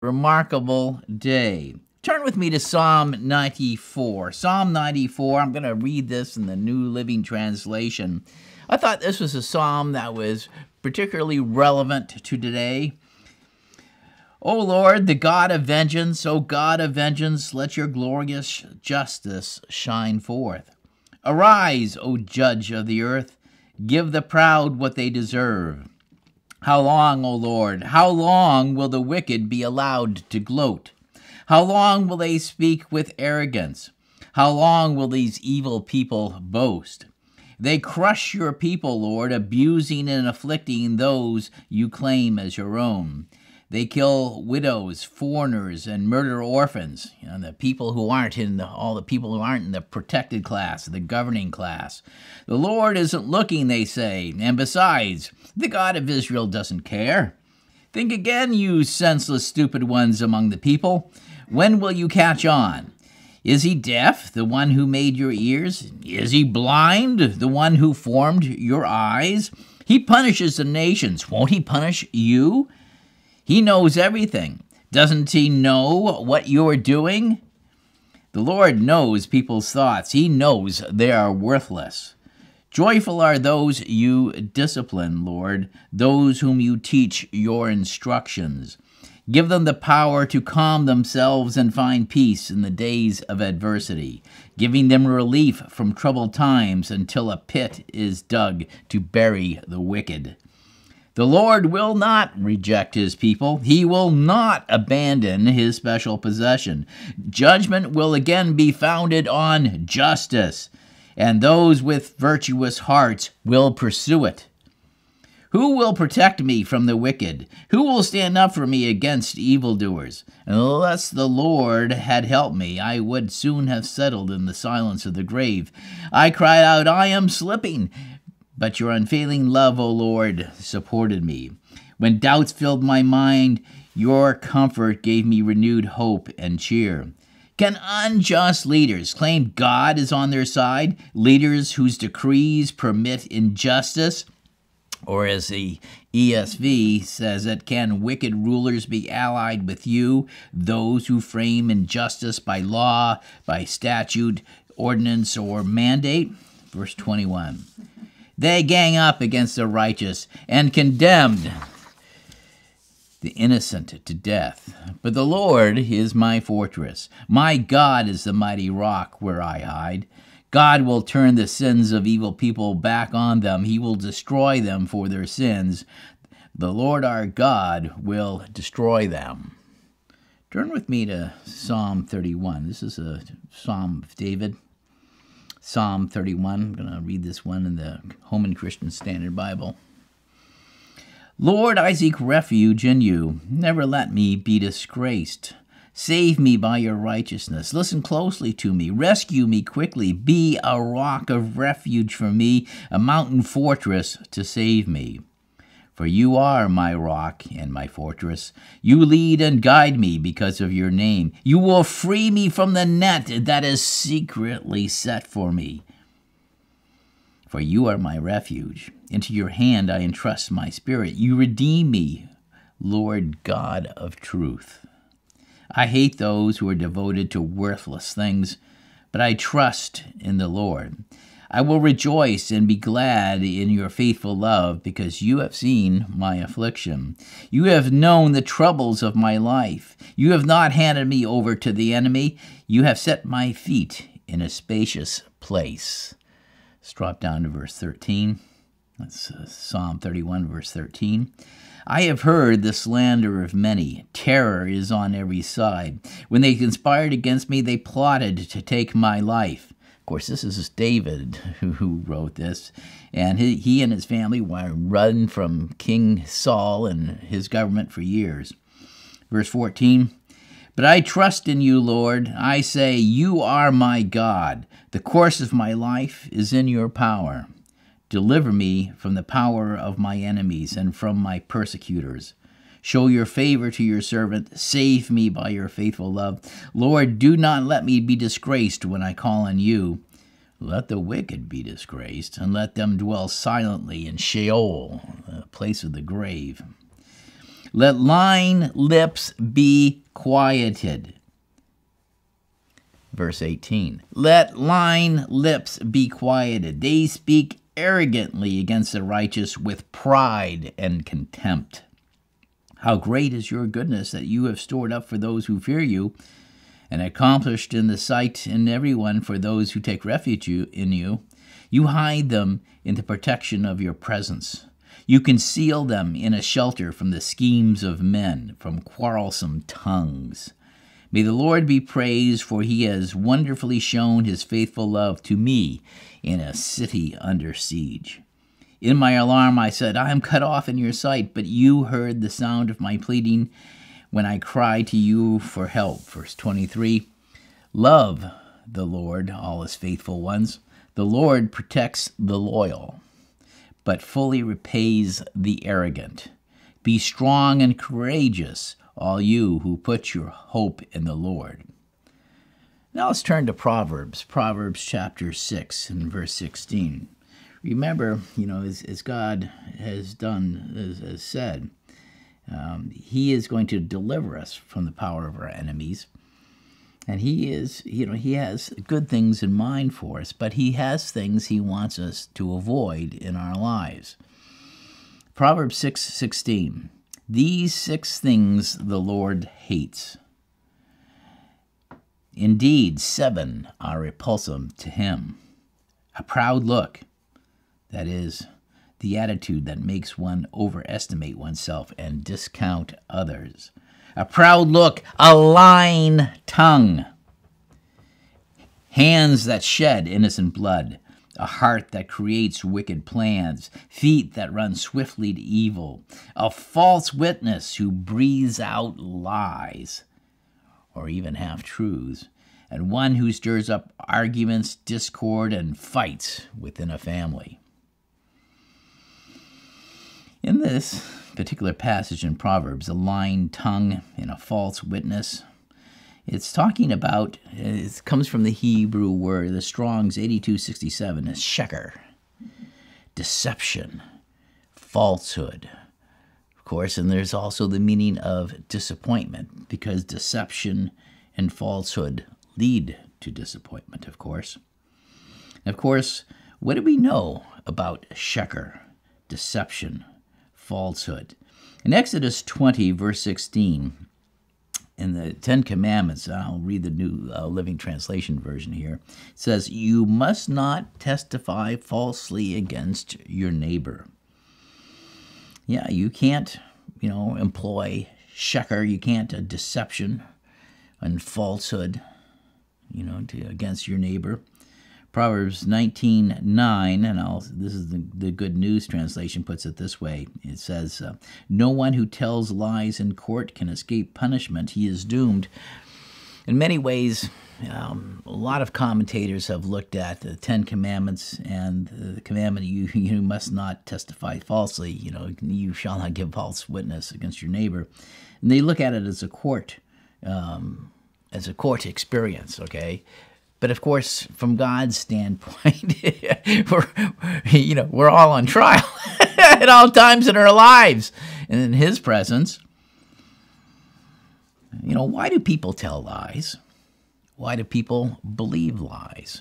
remarkable day. Turn with me to Psalm 94. Psalm 94, I'm going to read this in the New Living Translation. I thought this was a psalm that was particularly relevant to today. O Lord, the God of vengeance, O God of vengeance, let your glorious justice shine forth. Arise, O Judge of the earth, give the proud what they deserve. How long, O Lord, how long will the wicked be allowed to gloat? How long will they speak with arrogance? How long will these evil people boast? They crush your people, Lord, abusing and afflicting those you claim as your own. They kill widows, foreigners, and murder orphans, the people who aren't in all the people who aren't in the protected class, the governing class. The Lord isn't looking, they say, and besides, the God of Israel doesn't care. Think again, you senseless, stupid ones among the people. When will you catch on? Is he deaf, the one who made your ears? Is he blind, the one who formed your eyes? He punishes the nations. Won't he punish you? He knows everything. Doesn't he know what you are doing? The Lord knows people's thoughts. He knows they are worthless. Joyful are those you discipline, Lord, those whom you teach your instructions. Give them the power to calm themselves and find peace in the days of adversity, giving them relief from troubled times until a pit is dug to bury the wicked. The Lord will not reject his people. He will not abandon his special possession. Judgment will again be founded on justice, and those with virtuous hearts will pursue it. Who will protect me from the wicked? Who will stand up for me against evildoers? Unless the Lord had helped me, I would soon have settled in the silence of the grave. I cried out, I am slipping. But your unfailing love, O Lord, supported me. When doubts filled my mind, your comfort gave me renewed hope and cheer. Can unjust leaders claim God is on their side? Leaders whose decrees permit injustice? Or as the ESV says it, can wicked rulers be allied with you, those who frame injustice by law, by statute, ordinance, or mandate? Verse 21. They gang up against the righteous and condemned the innocent to death. But the Lord is my fortress. My God is the mighty rock where I hide. God will turn the sins of evil people back on them. He will destroy them for their sins. The Lord our God will destroy them. Turn with me to Psalm 31. This is a Psalm of David. Psalm 31. I'm going to read this one in the Holman Christian Standard Bible. Lord, I seek refuge in you. Never let me be disgraced. Save me by your righteousness. Listen closely to me. Rescue me quickly. Be a rock of refuge for me, a mountain fortress to save me. For you are my rock and my fortress. You lead and guide me because of your name. You will free me from the net that is secretly set for me. For you are my refuge. Into your hand I entrust my spirit. You redeem me, Lord God of truth. I hate those who are devoted to worthless things, but I trust in the Lord. I will rejoice and be glad in your faithful love, because you have seen my affliction. You have known the troubles of my life. You have not handed me over to the enemy. You have set my feet in a spacious place. Let's drop down to verse 13. That's Psalm 31, verse 13. I have heard the slander of many. Terror is on every side. When they conspired against me, they plotted to take my life. Of course, this is David who wrote this, and he and his family were run from King Saul and his government for years. Verse 14, but I trust in you, Lord. I say, you are my God. The course of my life is in your power. Deliver me from the power of my enemies and from my persecutors. Show your favor to your servant. Save me by your faithful love. Lord, do not let me be disgraced when I call on you. Let the wicked be disgraced, and let them dwell silently in Sheol, the place of the grave. Let lying lips be quieted. Verse 18. Let lying lips be quieted. They speak arrogantly against the righteous with pride and contempt. How great is your goodness that you have stored up for those who fear you, and accomplished in the sight in everyone for those who take refuge in you. You hide them in the protection of your presence. You conceal them in a shelter from the schemes of men, from quarrelsome tongues. May the Lord be praised, for he has wonderfully shown his faithful love to me in a city under siege. In my alarm I said, I am cut off in your sight, but you heard the sound of my pleading when I cried to you for help. Verse 23, love the Lord, all his faithful ones. The Lord protects the loyal, but fully repays the arrogant. Be strong and courageous, all you who put your hope in the Lord. Now let's turn to Proverbs. Proverbs chapter 6 and verse 16. Remember, as God has done, has said, he is going to deliver us from the power of our enemies. And he has good things in mind for us, but he has things he wants us to avoid in our lives. Proverbs 6:16. These 6 things the Lord hates. Indeed, 7 are repulsive to him. A proud look, that is, the attitude that makes one overestimate oneself and discount others. A proud look, a lying tongue, hands that shed innocent blood, a heart that creates wicked plans, feet that run swiftly to evil, a false witness who breathes out lies or even half-truths, and one who stirs up arguments, discord, and fights within a family. In this particular passage in Proverbs, a lying tongue and a false witness, it's talking about, it comes from the Hebrew word, the Strong's 8267, is sheker, deception, falsehood. Of course, and there's also the meaning of disappointment, because deception and falsehood lead to disappointment, of course. And of course, what do we know about sheker, deception, falsehood? In Exodus 20, verse 16, in the 10 Commandments, I'll read the New Living Translation version here, it says, you must not testify falsely against your neighbor. Yeah, you can't, employ sheker, you can't deception and falsehood, against your neighbor. Proverbs 19:9, and this is the Good News translation, puts it this way. It says, no one who tells lies in court can escape punishment. He is doomed. In many ways, a lot of commentators have looked at the 10 Commandments and the commandment, you must not testify falsely, you shall not give false witness against your neighbor. And they look at it as a court experience, okay? But of course, from God's standpoint, we're all on trial at all times in our lives. And in his presence, why do people tell lies? Why do people believe lies?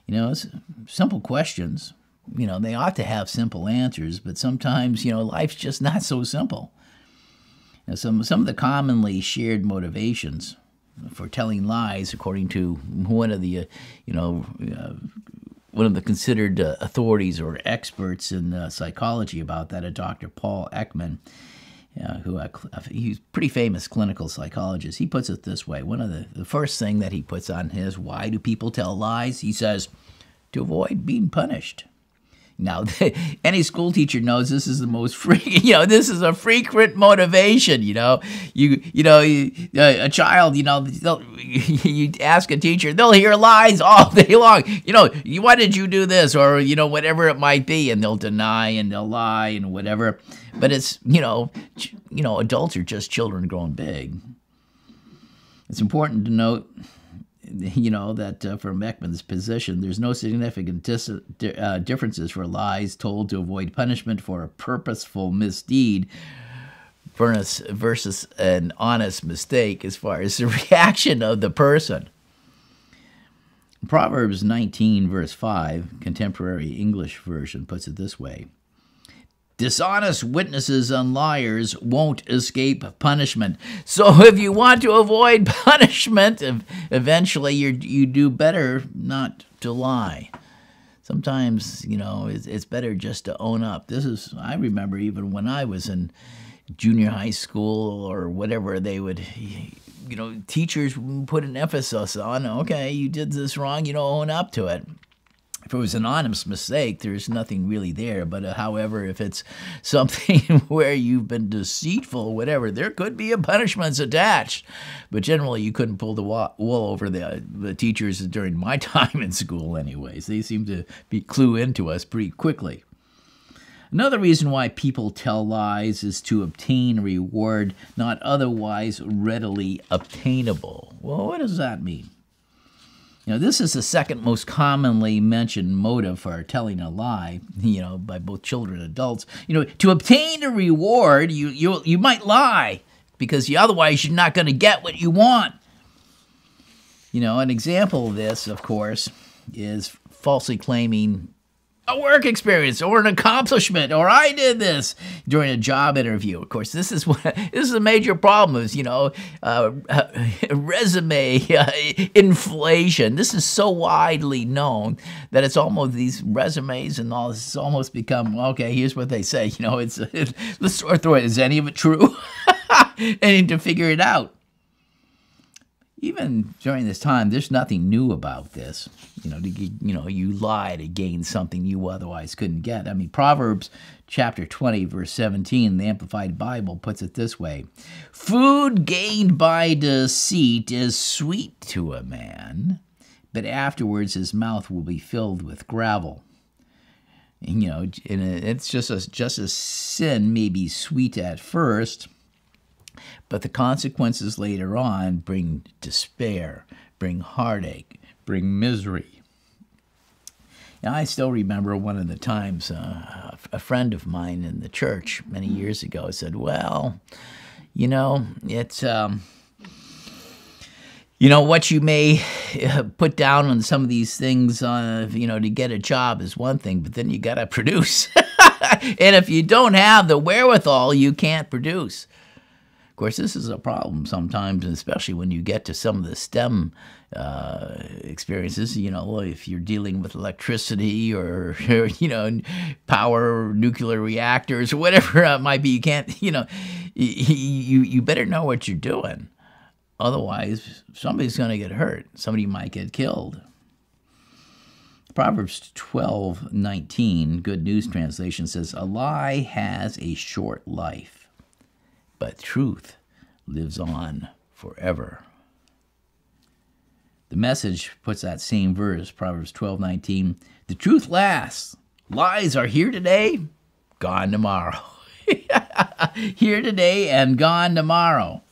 It's simple questions. They ought to have simple answers, but sometimes, life's just not so simple. Some of the commonly shared motivations for telling lies, according to one of the considered authorities or experts in psychology about that, Dr. Paul Ekman, he's a pretty famous clinical psychologist. He puts it this way. One of the first thing that he puts on his why do people tell lies, he says, to avoid being punished. Now, any school teacher knows this is the most this is a frequent motivation. A child, you ask a teacher, they'll hear lies all day long. Why did you do this, or whatever it might be, and they'll deny and they'll lie and whatever. But it's adults are just children grown big. It's important to note, that from Ekman's position, there's no significant differences for lies told to avoid punishment for a purposeful misdeed versus an honest mistake as far as the reaction of the person. Proverbs 19, verse 5, Contemporary English Version, puts it this way. Dishonest witnesses and liars won't escape punishment. So if you want to avoid punishment, eventually you do better not to lie. Sometimes, it's better just to own up. I remember even when I was in junior high school or whatever, they would, teachers put an emphasis on, okay, you did this wrong, own up to it. If it was an honest mistake, there's nothing really there. But however, if it's something where you've been deceitful, whatever, there could be a punishment attached. But generally, you couldn't pull the wool over the teachers during my time in school anyways. They seem to clue into us pretty quickly. Another reason why people tell lies is to obtain a reward not otherwise readily obtainable. Well, what does that mean? This is the second most commonly mentioned motive for telling a lie, by both children and adults. To obtain a reward, you might lie because otherwise you're not going to get what you want. An example of this, of course, is falsely claiming a work experience or an accomplishment, or I did this during a job interview. Of course, this is a major problem. Is resume inflation. This is so widely known that it's almost these resumes and all this has almost become okay. Here's what they say. Let's throw it. Is any of it true? And to figure it out. Even during this time, there's nothing new about this. You lie to gain something you otherwise couldn't get. I mean, Proverbs chapter 20, verse 17, the Amplified Bible puts it this way. Food gained by deceit is sweet to a man, but afterwards his mouth will be filled with gravel. And it's just as sin may be sweet at first, but the consequences later on bring despair, bring heartache, bring misery. Now, I still remember one of the times a friend of mine in the church many years ago said, well, it's, what you may put down on some of these things, to get a job is one thing, but then you got to produce. And if you don't have the wherewithal, you can't produce. Of course, this is a problem sometimes, especially when you get to some of the STEM experiences. If you're dealing with electricity or power, nuclear reactors, or whatever it might be, you can't. You better know what you're doing. Otherwise, somebody's going to get hurt. Somebody might get killed. Proverbs 12:19, Good News Translation, says, a lie has a short life, but truth lives on forever. The Message puts that same verse, Proverbs 12:19, the truth lasts. Lies are here today, gone tomorrow. Here today and gone tomorrow.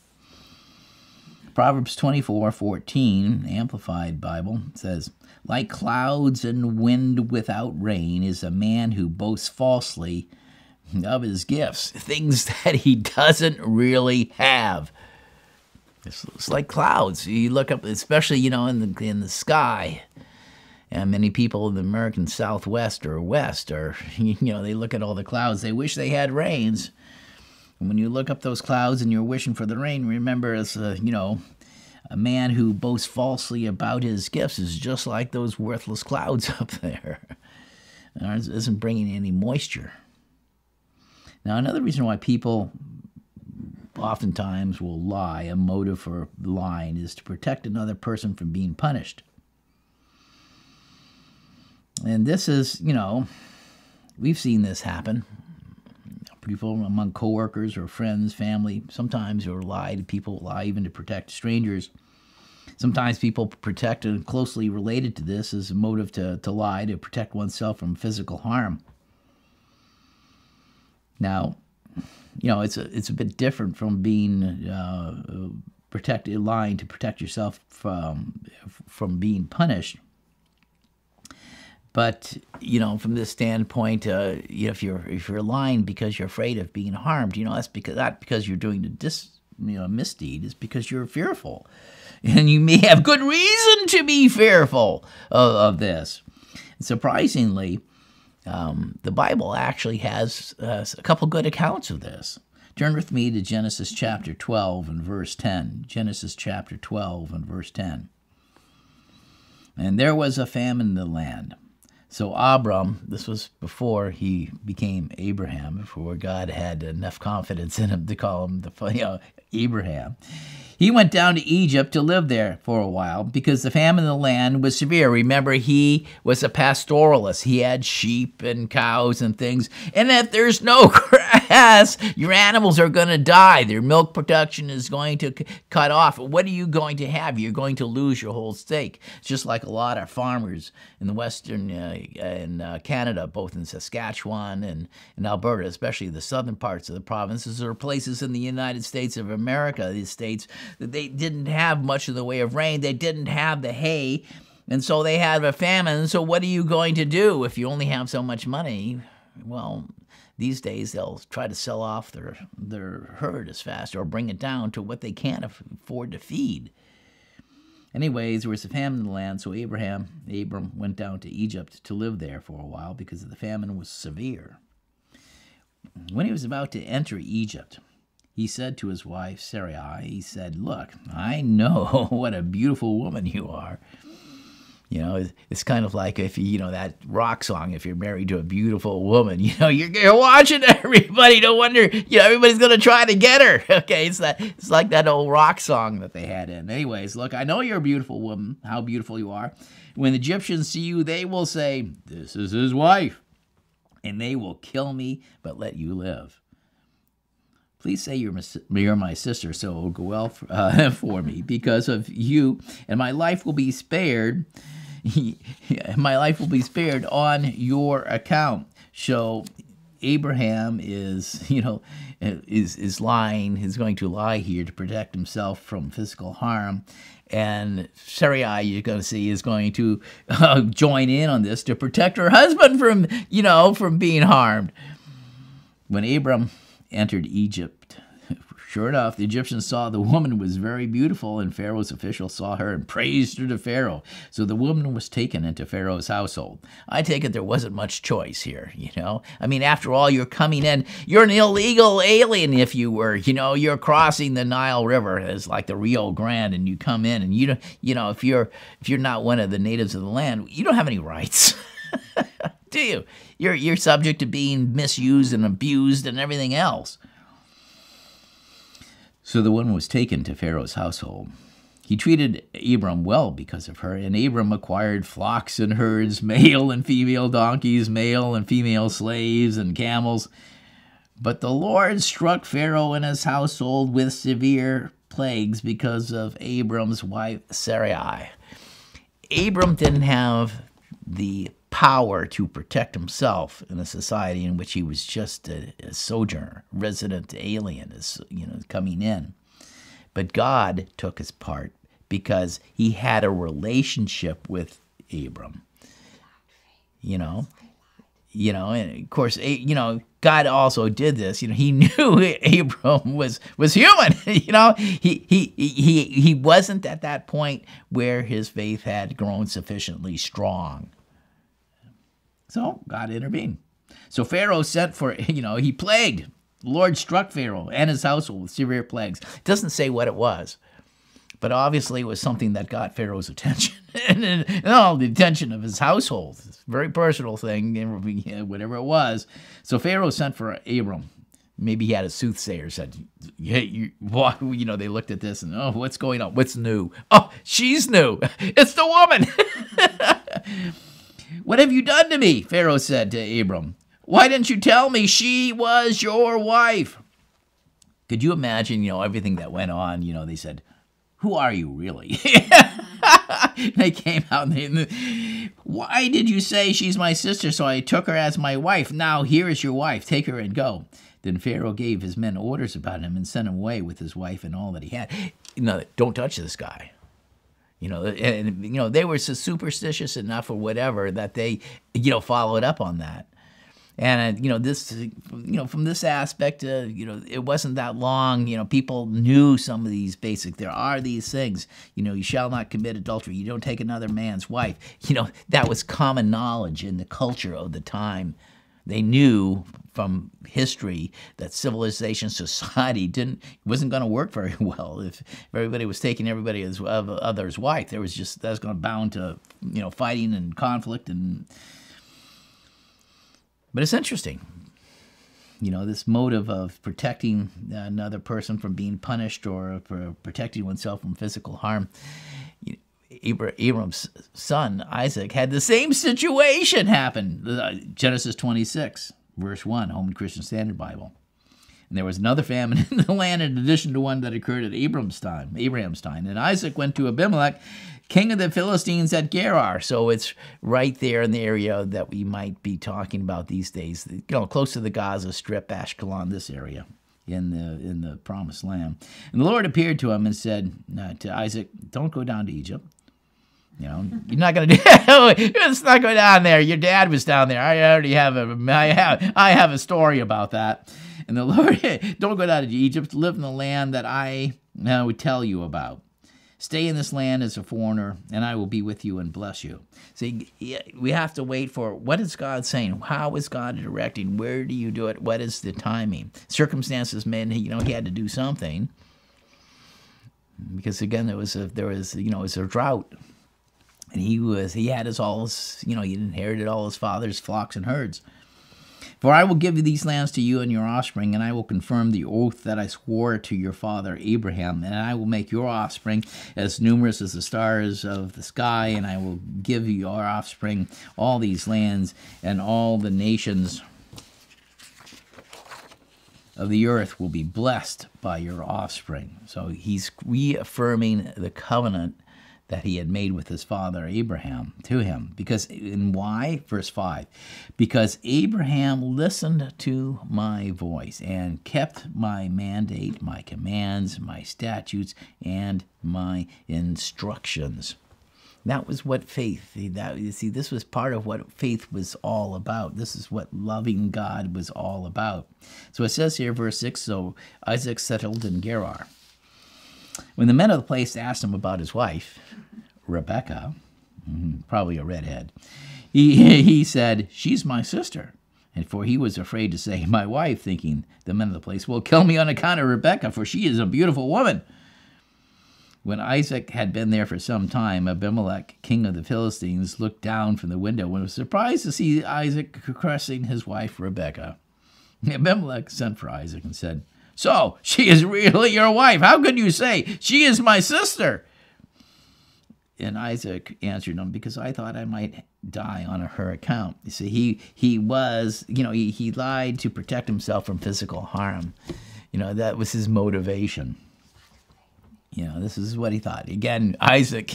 Proverbs 24:14, Amplified Bible, says, like clouds and wind without rain is a man who boasts falsely of his gifts, things that he doesn't really have. It's like clouds. You look up, especially in the sky, and many people in the American Southwest or West are they look at all the clouds. They wish they had rains. And when you look up those clouds and you're wishing for the rain, remember, as a man who boasts falsely about his gifts is just like those worthless clouds up there. It isn't bringing any moisture. Now, another reason why people oftentimes will lie, a motive for lying, is to protect another person from being punished. And this is, we've seen this happen. People among coworkers or friends, family, sometimes people lie even to protect strangers. Sometimes people protect, and closely related to this is a motive to lie, to protect oneself from physical harm. Now, it's a bit different from being lying to protect yourself from being punished. But, you know, from this standpoint, if you're lying because you're afraid of being harmed, you know, that's because not because you're doing a misdeed. It's because you're fearful, and you may have good reason to be fearful of this. Surprisingly, the Bible actually has a couple good accounts of this. Turn with me to Genesis chapter 12 and verse 10. Genesis chapter 12 and verse 10. And there was a famine in the land. So Abram, this was before he became Abraham, before God had enough confidence in him to call him Abraham. He went down to Egypt to live there for a while because the famine in the land was severe. Remember, he was a pastoralist. He had sheep and cows and things. And if there's no grass, your animals are going to die. Their milk production is going to cut off. What are you going to have? You're going to lose your whole stake. It's just like a lot of farmers in the western in Canada, both in Saskatchewan and in Alberta, especially the southern parts of the provinces, or places in the United States of America, these states, that they didn't have much of the way of rain. They didn't have the hay, and so they had a famine. So what are you going to do if you only have so much money? Well, these days they'll try to sell off their herd as fast or bring it down to what they can't afford to feed. Anyways, there was a famine in the land, so Abram went down to Egypt to live there for a while because the famine was severe. When he was about to enter Egypt, he said to his wife, Sarai, he said, "Look, I know what a beautiful woman you are." You know, it's kind of like if you know that rock song, if you're married to a beautiful woman, you know, you're watching everybody. No wonder, you know, everybody's going to try to get her. Okay, it's like that old rock song that they had in. Anyways, look, I know you're a beautiful woman, how beautiful you are. When the Egyptians see you, they will say, "This is his wife," and they will kill me, but let you live. Please say you're my sister, so it will go well for me. Because of you, and my life will be spared. My life will be spared on your account. So Abraham is lying. He's going to lie here to protect himself from physical harm. And Sarai, you're going to see, is going to join in on this to protect her husband from being harmed. When Abram entered Egypt, sure enough, the Egyptians saw the woman was very beautiful, and Pharaoh's officials saw her and praised her to Pharaoh. So the woman was taken into Pharaoh's household. I take it there wasn't much choice here, you know. I mean, after all, you're coming in, you're an illegal alien if you were, you know, you're crossing the Nile River as like the Rio Grande, and you come in, and if you're not one of the natives of the land, you don't have any rights. Do you? You're subject to being misused and abused and everything else. So the woman was taken to Pharaoh's household. He treated Abram well because of her, and Abram acquired flocks and herds, male and female donkeys, male and female slaves, and camels. But the Lord struck Pharaoh and his household with severe plagues because of Abram's wife Sarai. Abram didn't have the power to protect himself in a society in which he was just a sojourner, resident alien, coming in. But God took his part because he had a relationship with Abram. And of course, God also did this. He knew Abram was human. He wasn't at that point where his faith had grown sufficiently strong. So God intervened. So Pharaoh sent for, he plagued. The Lord struck Pharaoh and his household with severe plagues. It doesn't say what it was, but obviously it was something that got Pharaoh's attention and all the attention of his household. It's a very personal thing, whatever it was. So Pharaoh sent for Abram. Maybe he had a soothsayer said, they looked at this and, oh, what's going on? What's new? Oh, she's new. It's the woman. "What have you done to me?" Pharaoh said to Abram. "Why didn't you tell me she was your wife?" Could you imagine, everything that went on? They said, "Who are you really?" They came out and "Why did you say she's my sister? So I took her as my wife. Now here is your wife. Take her and go." Then Pharaoh gave his men orders about him and sent him away with his wife and all that he had. Don't touch this guy. And they were so superstitious enough or whatever that they, followed up on that. And this, from this aspect, it wasn't that long. People knew some of these basic. There are these things. You shall not commit adultery. You don't take another man's wife. That was common knowledge in the culture of the time. They knew from history that civilization, society wasn't going to work very well if everybody was taking everybody as other's wife. That was going to bound to fighting and conflict But it's interesting, this motive of protecting another person from being punished or for protecting oneself from physical harm. Abram's son, Isaac, had the same situation happen. Genesis 26, verse 1, Home Christian Standard Bible. And there was another famine in the land in addition to one that occurred at Abraham's time. And Isaac went to Abimelech, king of the Philistines at Gerar. So it's right there in the area that we might be talking about these days, close to the Gaza Strip, Ashkelon, this area in the Promised Land. And the Lord appeared to him and said to Isaac, don't go down to Egypt. You're not going to do Let's not go down there. Your dad was down there. I already have I have a story about that. And the Lord, don't go down to Egypt. Live in the land that I would tell you about. Stay in this land as a foreigner, and I will be with you and bless you. See, we have to wait for what is God saying? How is God directing? Where do you do it? What is the timing? Circumstances meant he had to do something because again there was a drought. And he inherited all his father's flocks and herds. For I will give these lands to you and your offspring, and I will confirm the oath that I swore to your father Abraham, and I will make your offspring as numerous as the stars of the sky, and I will give your offspring all these lands, and all the nations of the earth will be blessed by your offspring. So he's reaffirming the covenant that he had made with his father Abraham to him. Why? Verse 5. Because Abraham listened to my voice and kept my mandate, my commands, my statutes, and my instructions. That was what faith, this was part of what faith was all about. This is what loving God was all about. So it says here, verse 6, so Isaac settled in Gerar. When the men of the place asked him about his wife, Rebekah, probably a redhead, he said, she's my sister. And for he was afraid to say, my wife, thinking the men of the place will kill me on account of Rebekah, for she is a beautiful woman. When Isaac had been there for some time, Abimelech, king of the Philistines, looked down from the window and was surprised to see Isaac caressing his wife Rebekah. Abimelech sent for Isaac and said, so, she is really your wife. How could you say, she is my sister? And Isaac answered him, because I thought I might die on her account. You see, he lied to protect himself from physical harm. That was his motivation. This is what he thought. Again, Isaac,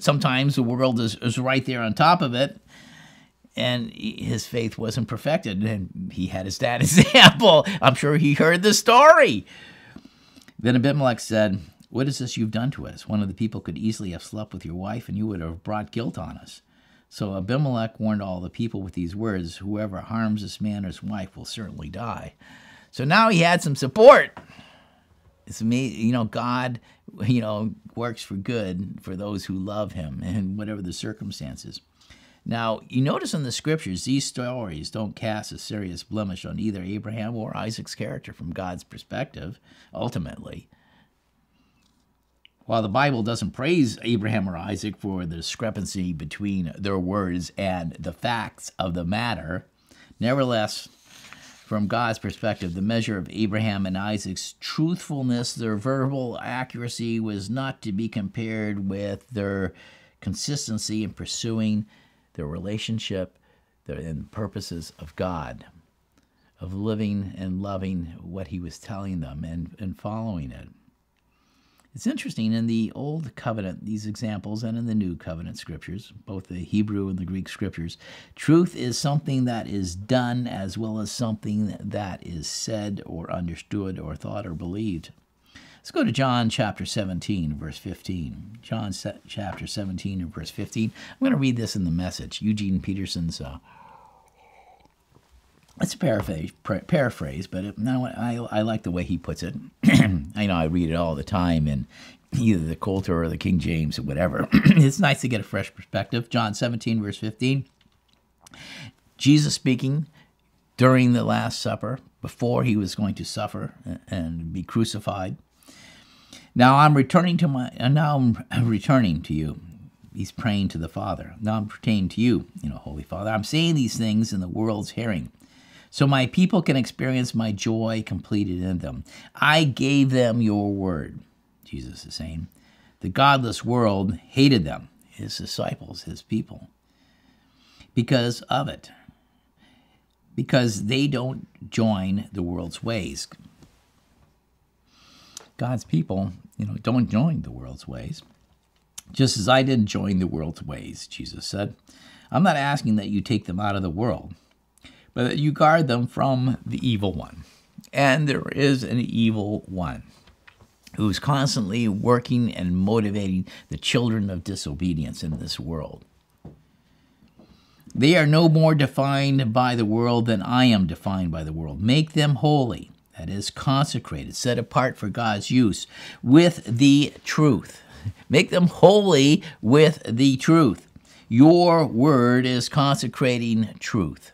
sometimes the world is right there on top of it. And his faith wasn't perfected, and he had his dad's example. I'm sure he heard the story. Then Abimelech said, what is this you've done to us? One of the people could easily have slept with your wife, and you would have brought guilt on us. So Abimelech warned all the people with these words, whoever harms this man or his wife will certainly die. So now he had some support. It's me, God, works for good for those who love him, and whatever the circumstances. Now, you notice in the scriptures, these stories don't cast a serious blemish on either Abraham or Isaac's character from God's perspective, ultimately. While the Bible doesn't praise Abraham or Isaac for the discrepancy between their words and the facts of the matter, nevertheless, from God's perspective, the measure of Abraham and Isaac's truthfulness, their verbal accuracy, was not to be compared with their consistency in pursuing their relationship and purposes of God, of living and loving what he was telling them and following it. It's interesting, in the Old Covenant, these examples, and in the New Covenant scriptures, both the Hebrew and the Greek scriptures, truth is something that is done as well as something that is said or understood or thought or believed. Let's go to John chapter 17, verse 15. John chapter 17 and verse 15. I'm going to read this in the Message. Eugene Peterson's, it's a paraphrase, but I like the way he puts it. I know I read it all the time in either the Coulter or the King James or whatever. It's nice to get a fresh perspective. John 17, verse 15. Jesus speaking during the Last Supper, before he was going to suffer and be crucified. Now I'm returning to you. He's praying to the Father. Now I'm pertaining to you, Holy Father. I'm saying these things in the world's hearing, so my people can experience my joy completed in them. I gave them your word, Jesus is saying. The godless world hated them, his disciples, his people, because of it. Because they don't join the world's ways. God's people, don't join the world's ways. Just as I didn't join the world's ways, Jesus said. I'm not asking that you take them out of the world, but that you guard them from the evil one. And there is an evil one who's constantly working and motivating the children of disobedience in this world. They are no more defined by the world than I am defined by the world. Make them holy, that is, consecrated, set apart for God's use, with the truth. Make them holy with the truth. Your word is consecrating truth.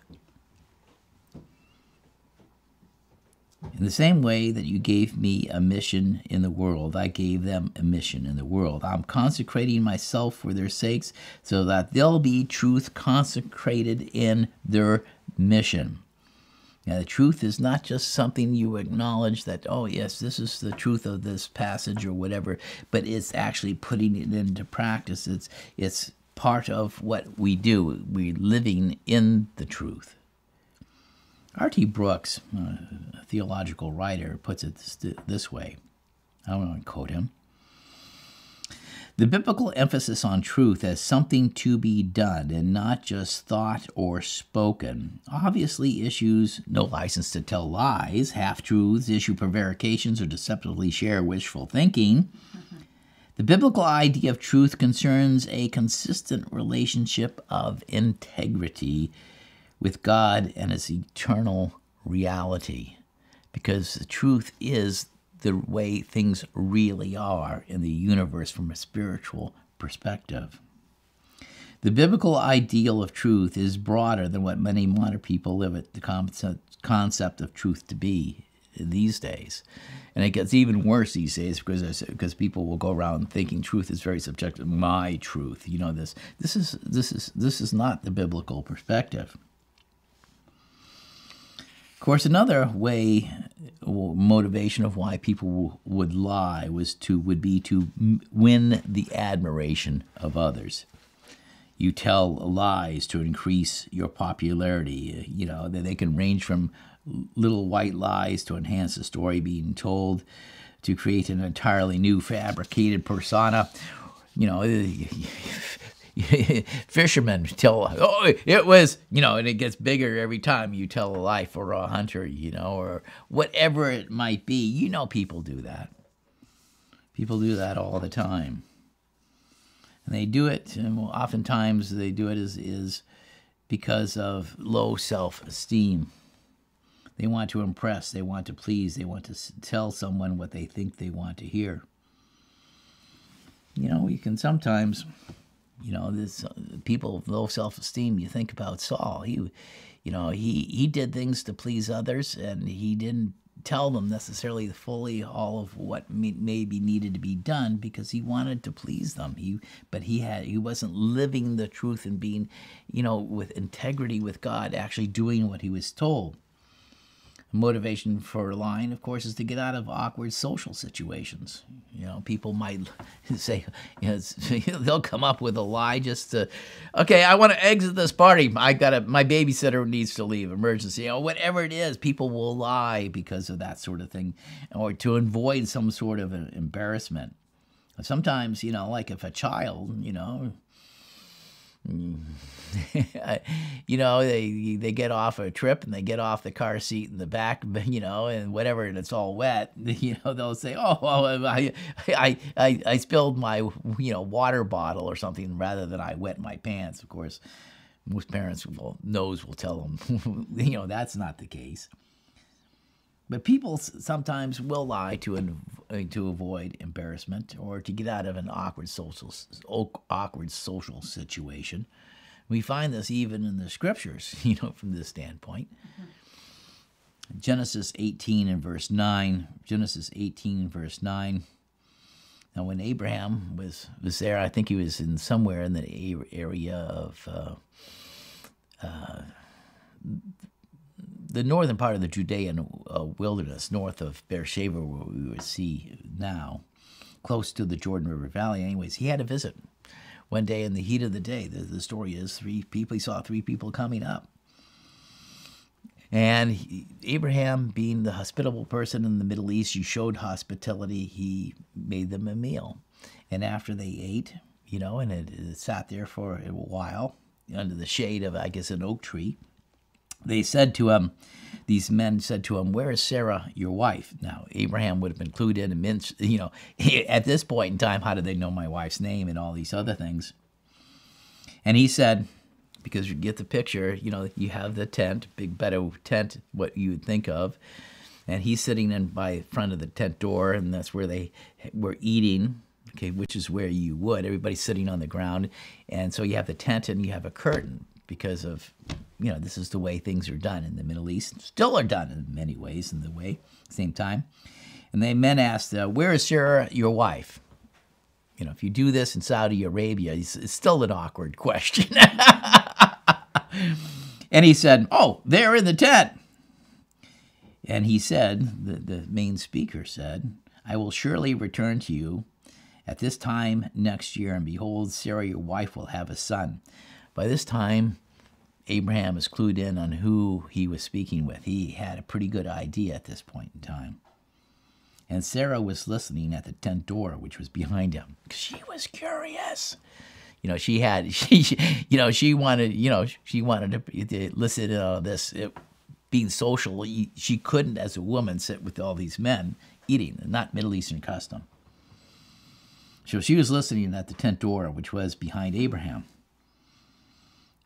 In the same way that you gave me a mission in the world, I gave them a mission in the world. I'm consecrating myself for their sakes so that they'll be truth consecrated in their mission. Now, the truth is not just something you acknowledge that, oh, yes, this is the truth of this passage or whatever, but it's actually putting it into practice. It's part of what we do. We're living in the truth. R.T. Brooks, a theological writer, puts it this way. I want to quote him. The biblical emphasis on truth as something to be done and not just thought or spoken obviously issues no license to tell lies, half-truths, issue prevarications, or deceptively share wishful thinking. The biblical idea of truth concerns a consistent relationship of integrity with God and its eternal reality, because the truth is the way things really are in the universe from a spiritual perspective. The biblical ideal of truth is broader than what many modern people live at the concept of truth to be these days. And it gets even worse these days because people will go around thinking truth is very subjective. My truth, this is not the biblical perspective. Of course, another way, motivation of why people would lie would be to win the admiration of others. You tell lies to increase your popularity. They can range from little white lies to enhance the story being told, to create an entirely new fabricated persona. Fishermen tell, it was, and it gets bigger every time you tell a lie for a hunter, or whatever it might be. People do that. People do that all the time. And they do it, and oftentimes they do it is because of low self-esteem. They want to impress, they want to please, they want to tell someone what they think they want to hear. You can sometimes... this people with low self-esteem. You think about Saul. He did things to please others, and he didn't tell them necessarily fully all of what maybe needed to be done because he wanted to please them. But he wasn't living the truth and being, with integrity with God, actually doing what he was told. Motivation for lying, of course, is to get out of awkward social situations. People might say, they'll come up with a lie just to, okay, I want to exit this party. My babysitter needs to leave, emergency, whatever it is. People will lie because of that sort of thing, or to avoid some sort of an embarrassment. Sometimes, like if a child, You know, they get off a trip and they get off the car seat in the back, you know, and whatever, and it's all wet. You know, they'll say, "Oh, well, I spilled my, you know, water bottle or something," rather than I wet my pants. Of course, most parents will tell them, you know, that's not the case. But people sometimes will lie to avoid embarrassment or to get out of an awkward social situation. We find this even in the scriptures, you know, from this standpoint. Genesis 18 and verse 9. Genesis 18 and verse 9. Now, when Abraham was there, I think he was in somewhere in the area of the northern part of the Judean wilderness, north of Beersheba, where we would see now, close to the Jordan River Valley. Anyways, he had a visit one day in the heat of the day. The story is he saw three people coming up. And Abraham, being the hospitable person in the Middle East, he showed hospitality. He made them a meal. And after they ate, you know, and it sat there for a while under the shade of, I guess, an oak tree, they said to him, these men said to him, "Where is Sarah, your wife?" Now, Abraham would have been clued in and, you know, at this point in time, how did they know my wife's name and all these other things? And he said, because you get the picture, you know, you have the tent, big bed of tent, what you would think of, and he's sitting in by front of the tent door, and that's where they were eating, okay, which is where you would. Everybody's sitting on the ground, and so you have the tent and you have a curtain, because of, you know, this is the way things are done in the Middle East. Still are done in many ways in the way, same time. And the men asked, "Where is Sarah, your wife?" You know, if you do this in Saudi Arabia, it's still an awkward question. And he said, "Oh, they're in the tent." And he said, the main speaker said, "I will surely return to you at this time next year, and behold, Sarah, your wife, will have a son." By this time, Abraham is clued in on who he was speaking with. He had a pretty good idea at this point in time. And Sarah was listening at the tent door, which was behind him. She was curious. You know, she wanted to listen to this. Being social, she couldn't, as a woman, sit with all these men eating, not Middle Eastern custom. So she was listening at the tent door, which was behind Abraham.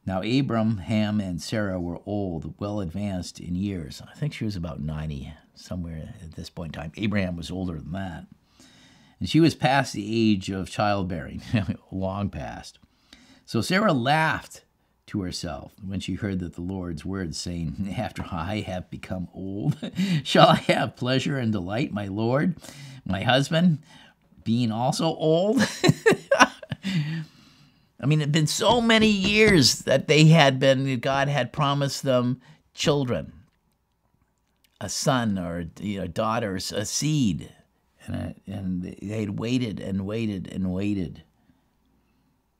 Now, Abraham and Sarah were old, well advanced in years. I think she was about 90, somewhere at this point in time. Abraham was older than that. And she was past the age of childbearing, long past. So Sarah laughed to herself when she heard that the Lord's words, saying, "After I have become old, shall I have pleasure and delight, my Lord, my husband, being also old?" I mean, it had been so many years that God had promised them children, a son or daughters, a seed. And they had waited and waited and waited.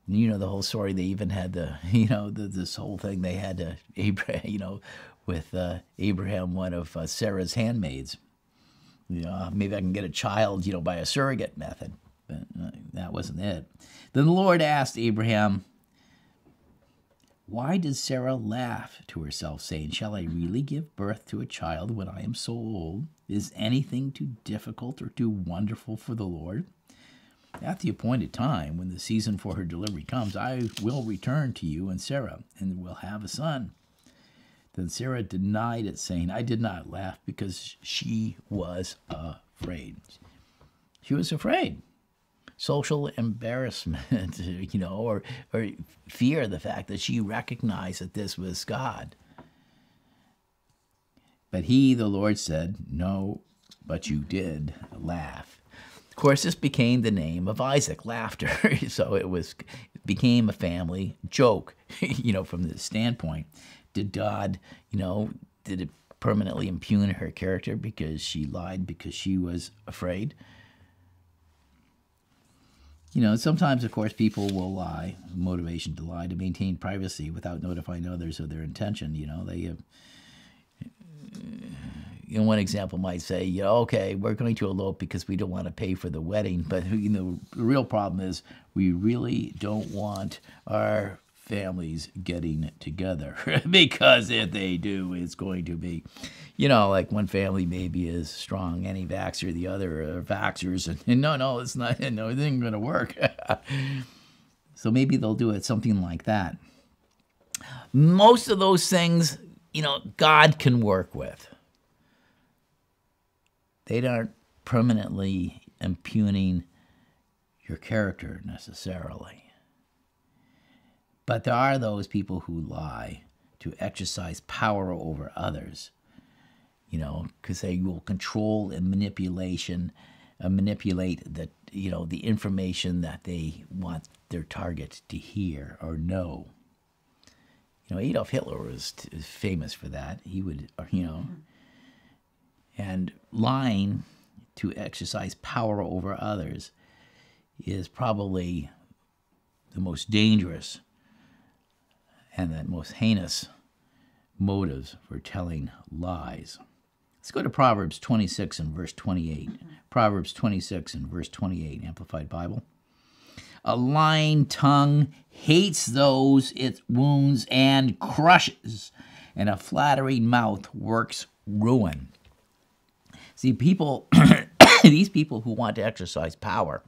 And you know the whole story. They even had this whole thing. They had Abraham, with Abraham, one of Sarah's handmaids. Maybe I can get a child, by a surrogate method. But that wasn't it. Then the Lord asked Abraham, "Why did Sarah laugh to herself, saying, 'Shall I really give birth to a child when I am so old? Is anything too difficult or too wonderful for the Lord?' At the appointed time, when the season for her delivery comes, I will return to you and Sarah, and will have a son." Then Sarah denied it, saying, "I did not laugh," because she was afraid. She was afraid. Social embarrassment, or fear of the fact that she recognized that this was God. But he, the Lord, said, "No, but you did laugh." Of course, this became the name of Isaac, laughter. So it became a family joke, from this standpoint. Did God, did it permanently impugn her character because she lied because she was afraid? Sometimes, of course, people will lie, motivation to lie, to maintain privacy without notifying others of their intention. One example might say, okay, we're going to elope because we don't want to pay for the wedding. But, the real problem is we really don't want our families getting together. Because if they do, it's going to be, like one family maybe is strong anti-vaxxer, the other are vaxxers, and no, it's not, no, it ain't going to work. So maybe they'll do it something like that. Most of those things, God can work with. They aren't permanently impugning your character necessarily. But there are those people who lie to exercise power over others, because they will control and manipulate the, the information that they want their target to hear or know. Adolf Hitler was famous for that. He would, and lying to exercise power over others is probably the most dangerous and the most heinous motives for telling lies. Let's go to Proverbs 26 and verse 28. Proverbs 26 and verse 28, Amplified Bible. A lying tongue hates those it wounds and crushes, and a flattering mouth works ruin. See, people, these people who want to exercise power,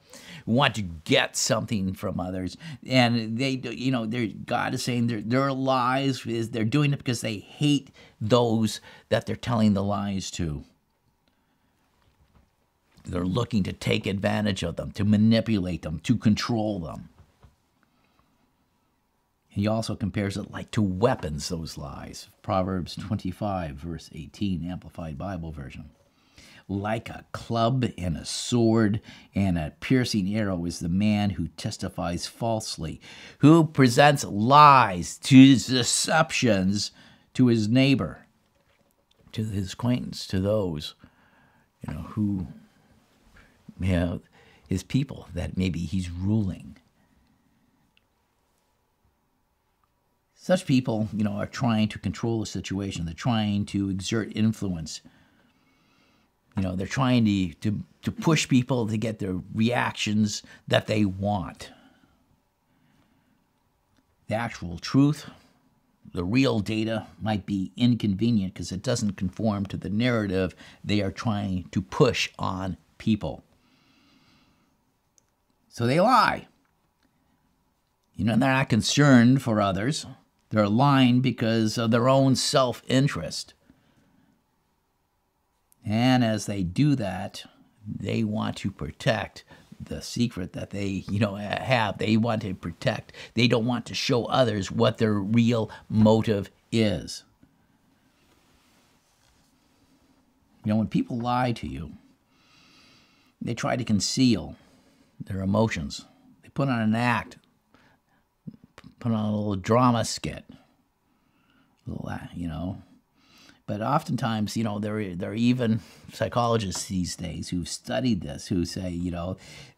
who want to get something from others, and they, God is saying their lies is they're doing it because they hate those that they're telling the lies to. They're looking to take advantage of them, to manipulate them, to control them. He also compares it like to weapons, those lies. Proverbs 25, verse 18, Amplified Bible version. Like a club and a sword and a piercing arrow is the man who testifies falsely, who presents lies, to deceptions to his neighbor, to his acquaintance, to those, who, his people that maybe he's ruling. Such people, are trying to control a situation. They're trying to exert influence. They're trying to push people to get the reactions that they want. The actual truth, the real data might be inconvenient because it doesn't conform to the narrative they are trying to push on people. So they lie. They're not concerned for others. They're lying because of their own self-interest. And as they do that, they want to protect the secret that they, have. They want to protect. They don't want to show others what their real motive is. When people lie to you, they try to conceal their emotions. They put on an act, put on a little drama skit, But oftentimes, there are even psychologists these days who've studied this, who say,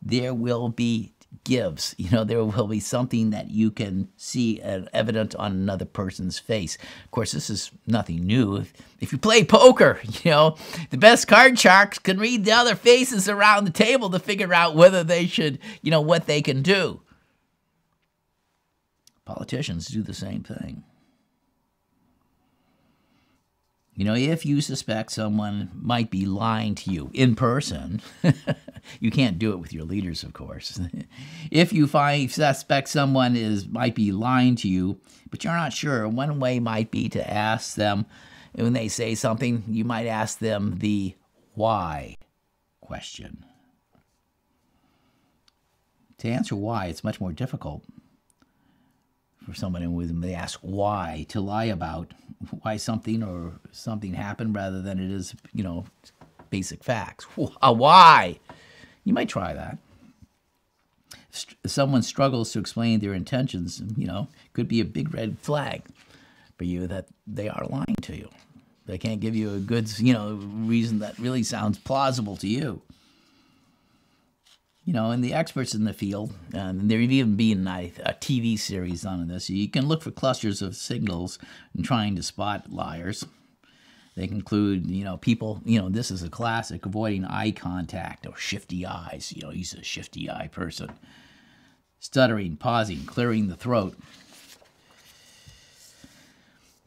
there will be gives. There will be something that you can see evident on another person's face. Of course, this is nothing new. If you play poker, the best card sharks can read the other faces around the table to figure out whether they should, what they can do. Politicians do the same thing. If you suspect someone might be lying to you in person, you can't do it with your leaders, of course. If you suspect someone might be lying to you, but you're not sure, one way might be to ask them, when they say something, you might ask them the why question. To answer why, it's much more difficult for someone when they ask why, to lie about why something happened rather than it is, basic facts. Why? You might try that. If someone struggles to explain their intentions, could be a big red flag for you that they are lying to you. They can't give you a good, reason that really sounds plausible to you. And the experts in the field, and there even been a TV series on this, you can look for clusters of signals in trying to spot liars. They include, people, this is a classic, avoiding eye contact or shifty eyes. He's a shifty eye person. Stuttering, pausing, clearing the throat.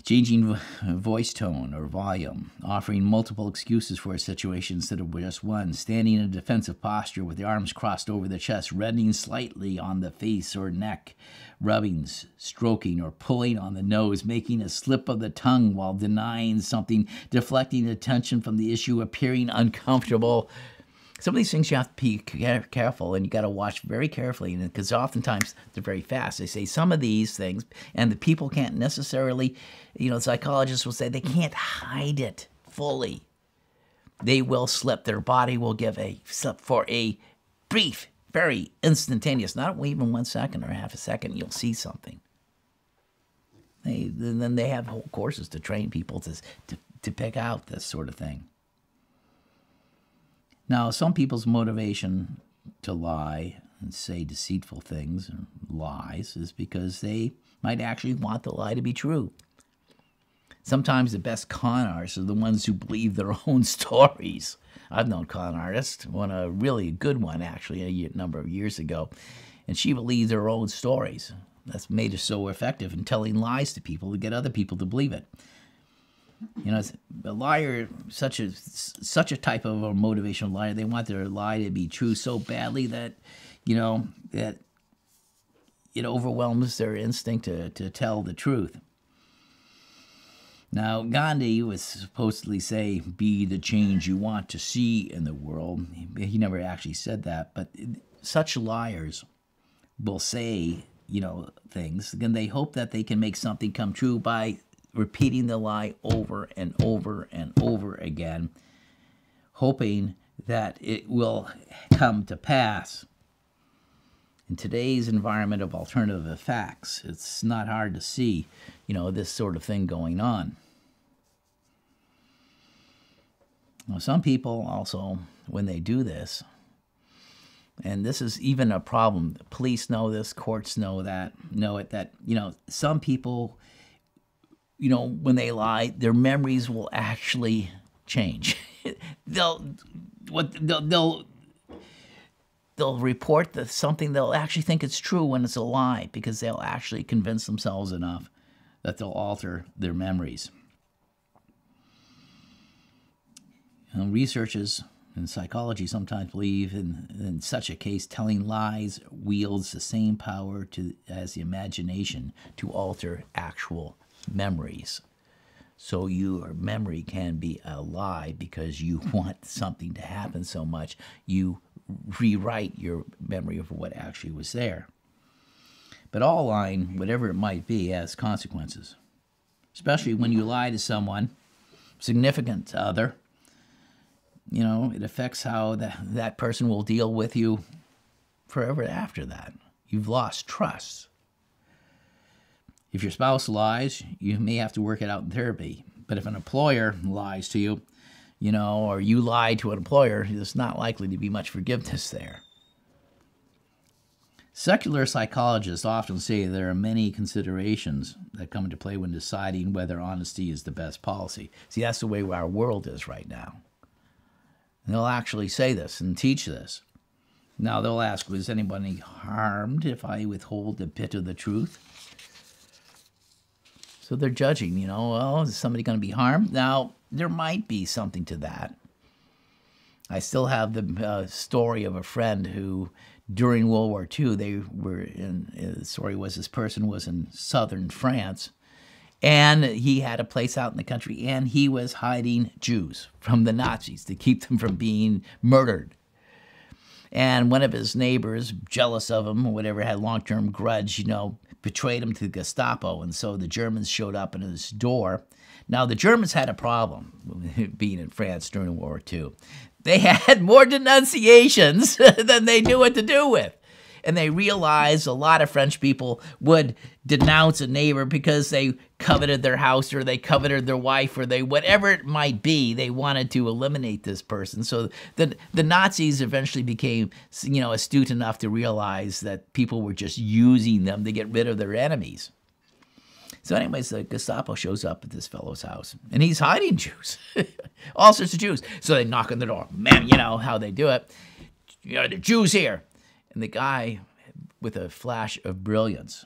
changing voice tone or volume, offering multiple excuses for a situation instead of just one, standing in a defensive posture with the arms crossed over the chest, reddening slightly on the face or neck, rubbing, stroking, or pulling on the nose, making a slip of the tongue while denying something, deflecting attention from the issue, appearing uncomfortable. Some of these things you have to be careful, and you got to watch very carefully, because oftentimes they're very fast. They say some of these things, and the people can't necessarily, psychologists will say they can't hide it fully. They will slip. Their body will give a slip for a brief, very instantaneous, not even 1 second or half a second, you'll see something. Then they have whole courses to train people to pick out this sort of thing. Now, some people's motivation to lie and say deceitful things and lies is because they might actually want the lie to be true. Sometimes the best con artists are the ones who believe their own stories. I've known con artists, a really good one actually a number of years ago, and she believed her own stories. That's made her so effective in telling lies to people to get other people to believe it. A liar, such a type of a motivational liar, they want their lie to be true so badly that, that it overwhelms their instinct to tell the truth. Now, Gandhi was supposedly say, be the change you want to see in the world. He never actually said that, but such liars will say, things, and they hope that they can make something come true by repeating the lie over and over and over again, hoping that it will come to pass. In today's environment of alternative facts, it's not hard to see, this sort of thing going on. Now, some people also, when they do this, and this is even a problem, the police know this, courts know it, that, some people, when they lie, their memories will actually change. They'll report something they'll actually think it's true when it's a lie, because they'll actually convince themselves enough that they'll alter their memories. Researchers in psychology sometimes believe in such a case, telling lies wields the same power as the imagination to alter actual memories. So your memory can be a lie because you want something to happen so much, you rewrite your memory of what actually was there. But all lying, whatever it might be, has consequences. Especially when you lie to someone, significant other, it affects how that person will deal with you forever after that. You've lost trust. If your spouse lies, you may have to work it out in therapy. But if an employer lies to you, or you lie to an employer, there's not likely to be much forgiveness there. Secular psychologists often say there are many considerations that come into play when deciding whether honesty is the best policy. See, that's the way our world is right now. And they'll actually say this and teach this. Now, they'll ask, was anybody harmed if I withhold a bit of the truth? So they're judging, well, is somebody going to be harmed? Now, there might be something to that. I still have the story of a friend who, during World War II, the story was this person was in southern France, and he had a place out in the country, and he was hiding Jews from the Nazis to keep them from being murdered. And one of his neighbors, jealous of him or whatever, had a long-term grudge, betrayed him to the Gestapo, and so the Germans showed up at his door. Now, the Germans had a problem being in France during World War II. They had more denunciations than they knew what to do with. And they realized a lot of French people would denounce a neighbor because they coveted their house or they coveted their wife or whatever it might be, they wanted to eliminate this person. So the Nazis eventually became, astute enough to realize that people were just using them to get rid of their enemies. So anyways, the Gestapo shows up at this fellow's house, and he's hiding Jews, all sorts of Jews. So they knock on the door. Man, you know how they do it. The Jews here. And the guy, with a flash of brilliance,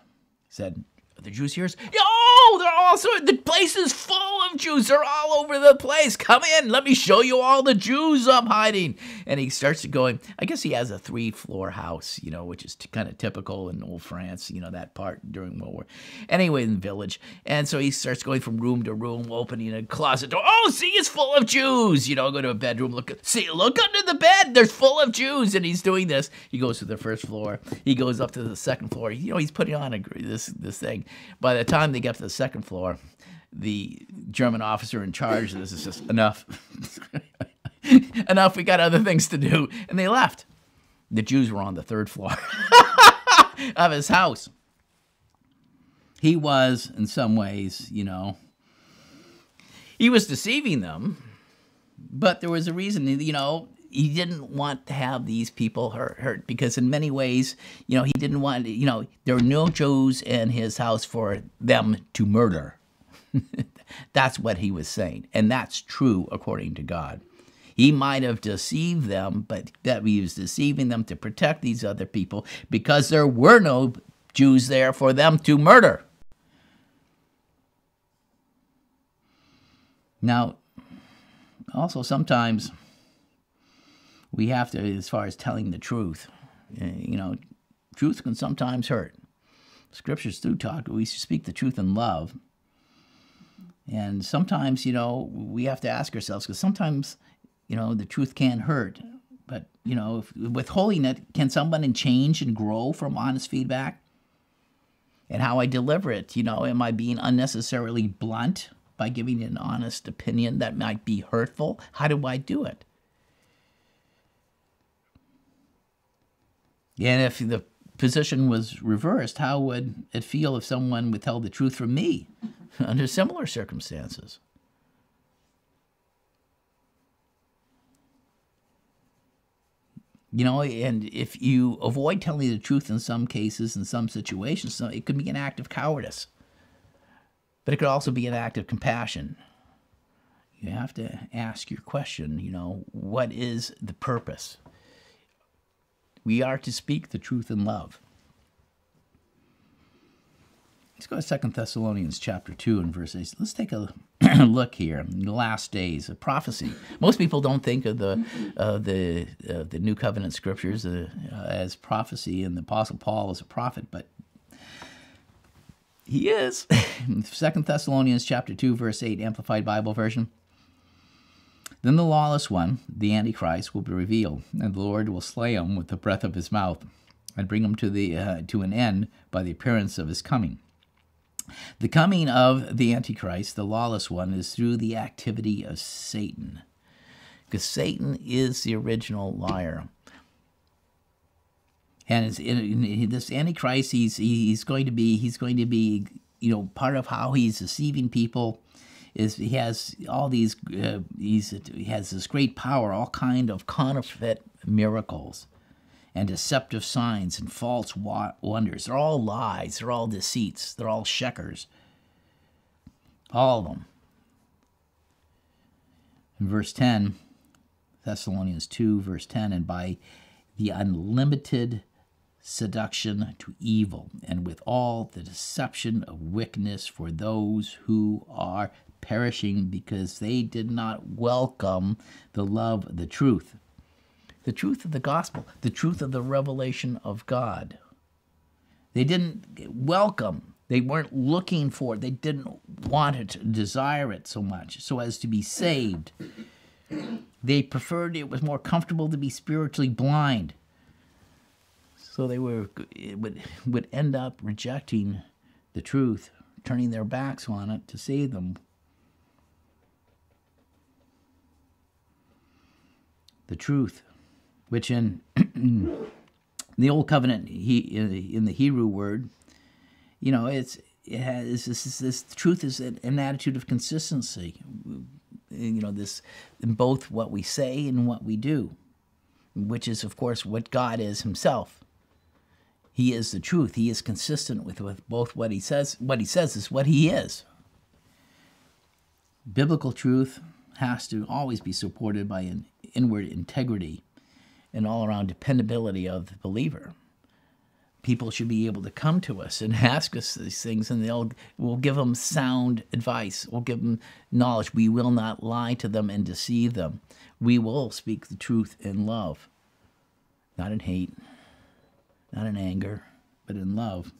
said, "Are the Jews here?" "Oh, Oh, the place is full of Jews. They're all over the place. Come in. Let me show you all the Jews I'm hiding. And he starts going, I guess he has a 3-floor house, which is kind of typical in old France, that part during World War. Anyway, in the village. And so he starts going from room to room, opening a closet door. Oh, see, it's full of Jews. Go to a bedroom, look under the bed. There's full of Jews. And he's doing this. He goes to the first floor. He goes up to the second floor. He's putting on this thing. By the time they get to the second floor, the German officer in charge of this is just enough. Enough, we got other things to do. And they left. The Jews were on the 3rd floor of his house. He was, in some ways, he was deceiving them, but there was a reason, he didn't want to have these people hurt because in many ways, he didn't want, there were no Jews in his house for them to murder. That's what he was saying, and that's true according to God. He might have deceived them, but that he was deceiving them to protect these other people because there were no Jews there for them to murder. Now, also sometimes we have to, as far as telling the truth, truth can sometimes hurt. Scriptures do talk, we speak the truth in love. And sometimes, we have to ask ourselves, because sometimes, the truth can hurt. But, withholding it, can someone change and grow from honest feedback? And how I deliver it, am I being unnecessarily blunt by giving an honest opinion that might be hurtful? How do I do it? And if the position was reversed, how would it feel if someone withheld the truth from me under similar circumstances? And if you avoid telling the truth in some cases, in some situations, it could be an act of cowardice. But it could also be an act of compassion. You have to ask your question, what is the purpose? We are to speak the truth in love. Let's go to 2 Thessalonians chapter 2 and verse 8. Let's take a look here in the last days of prophecy. Most people don't think of the New Covenant scriptures as prophecy, and the Apostle Paul as a prophet, but he is. 2 Thessalonians chapter 2, verse 8, Amplified Bible Version. Then the lawless one, the Antichrist, will be revealed, and the Lord will slay him with the breath of his mouth, and bring him to an end by the appearance of his coming. The coming of the Antichrist, the lawless one, is through the activity of Satan, because Satan is the original liar. And in this Antichrist, he's going to be part of how he's deceiving people is he has all these he has this great power, all kind of counterfeit miracles and deceptive signs and false wonders. They're all lies. They're all deceits. They're all shekers. All of them. In verse 10, Thessalonians 2, verse 10, and by the unlimited seduction to evil, and with all the deception of wickedness for those who are perishing because they did not welcome the love of the truth of the gospel, the truth of the revelation of God. They didn't welcome, they weren't looking for it, they didn't want it, desire it so much, so as to be saved. They preferred, it was more comfortable to be spiritually blind. So they would end up rejecting the truth, turning their backs on it to save them. The truth, which in the Old Covenant, in the Hebrew word, this truth is an attitude of consistency. This in both what we say and what we do, which is, of course, what God is himself. He is the truth. He is consistent with both what he says. What he says is what he is. Biblical truth has to always be supported by an inward integrity and all-around dependability of the believer. people should be able to come to us and ask us these things, and we'll give them sound advice. We'll give them knowledge. We will not lie to them and deceive them. We will speak the truth in love, not in hate, not in anger, but in love.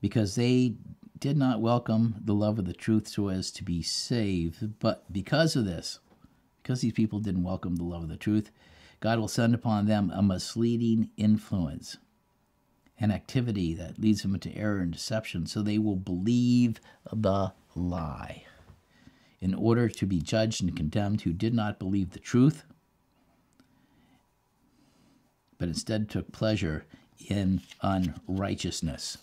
Because they did not welcome the love of the truth so as to be saved, but because of this, because these people didn't welcome the love of the truth, God will send upon them a misleading influence, an activity that leads them into error and deception, so they will believe the lie in order to be judged and condemned, who did not believe the truth, but instead took pleasure in unrighteousness,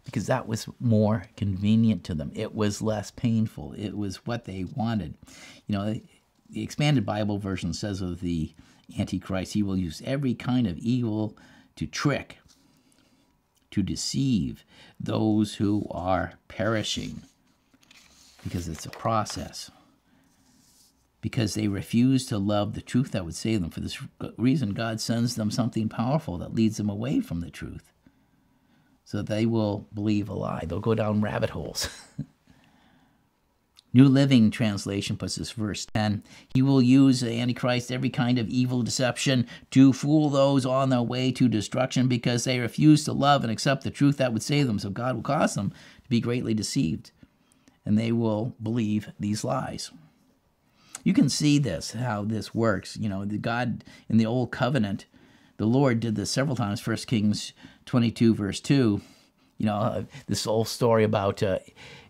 because that was more convenient to them. It was less painful. It was what they wanted. You know, the Expanded Bible version says of the Antichrist, he will use every kind of evil to trick, to deceive those who are perishing, because it's a process. Because they refuse to love the truth that would save them. For this reason, God sends them something powerful that leads them away from the truth, so that they will believe a lie. They'll go down rabbit holes. New Living Translation puts this, verse 10, he will use the Antichrist every kind of evil deception to fool those on their way to destruction, because they refuse to love and accept the truth that would save them. So God will cause them to be greatly deceived, and they will believe these lies. You can see this, how this works. You know, the God in the Old Covenant, the Lord did this several times. 1 Kings 22, verse 2, you know, this old story about